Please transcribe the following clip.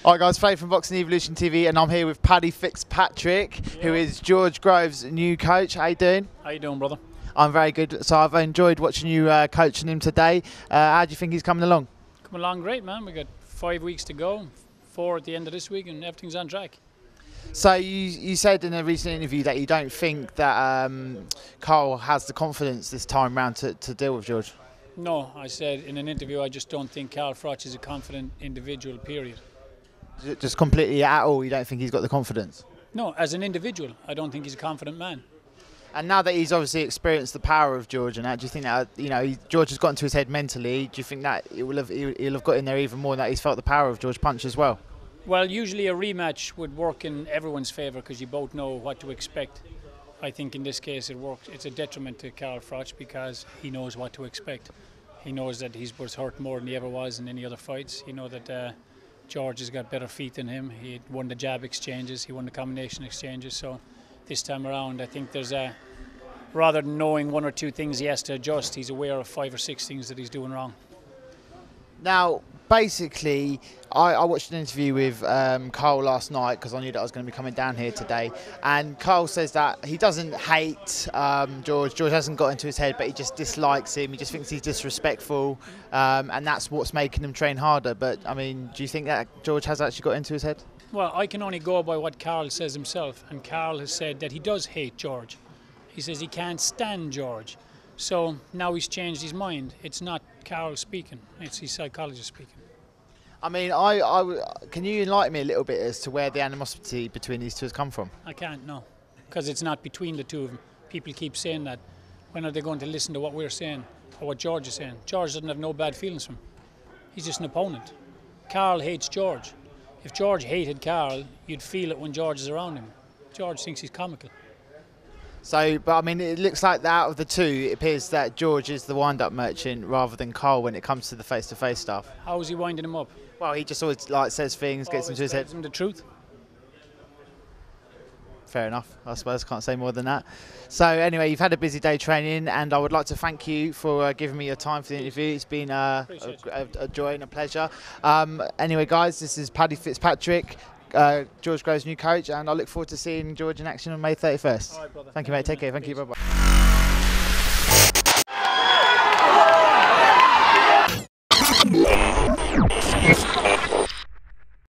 Hi guys, Flave from Boxing Evolution TV, and I'm here with Paddy Fitzpatrick, who is George Groves' new coach. How you doing? How you doing, brother? I'm very good. So I've enjoyed watching you coaching him today. How do you think he's coming along? Coming along great, man. We got 5 weeks to go, 4 at the end of this week, and everything's on track. So you said in a recent interview that you don't think that Carl has the confidence this time round to deal with George. No, I said in an interview I just don't think Carl Froch is a confident individual, period. Just completely at all, you don't think he's got the confidence? No, as an individual, I don't think he's a confident man. And now that he's obviously experienced the power of George and that, do you think that George has got into his head mentally? Do you think that he'll have got in there even more, and that he's felt the power of George punch as well? Well, usually a rematch would work in everyone's favour because you both know what to expect. I think in this case it works. It's a detriment to Carl Froch because he knows what to expect. He knows that he was hurt more than he ever was in any other fights. He knows that George has got better feet than him. He won the jab exchanges, he won the combination exchanges. So this time around, I think there's rather than knowing one or two things he has to adjust, he's aware of 5 or 6 things that he's doing wrong. Now, basically, I watched an interview with Carl last night because I knew that I was going to be coming down here today, and Carl says that he doesn't hate George. George hasn't got into his head, but he just dislikes him. He just thinks he's disrespectful, and that's what's making him train harder. But, I mean, do you think that George has actually got into his head? Well, I can only go by what Carl says himself, and Carl has said that he does hate George. He says he can't stand George. So now he's changed his mind. It's not Carl speaking, it's his psychologist speaking. I mean, can you enlighten me a little bit as to where the animosity between these two has come from? I can't, no, because it's not between the two of them. People keep saying that. When are they going to listen to what we're saying or what George is saying? George doesn't have no bad feelings for him. He's just an opponent. Carl hates George. If George hated Carl, you'd feel it when George is around him. George thinks he's comical. So, but I mean, it looks like that out of the two, it appears that George is the wind-up merchant rather than Carl when it comes to the face-to-face stuff. How is he winding him up? Well, he just always says things, gets into his head. Tells him the truth. Fair enough, I suppose. Can't say more than that. So anyway, you've had a busy day training, and I would like to thank you for giving me your time for the interview. It's been a joy and a pleasure. Anyway, guys, this is Paddy Fitzpatrick, George Groves' new coach, and I look forward to seeing George in action on May 31st. All right, brother. Thank you, mate. Take care. Thank you. Bye-bye.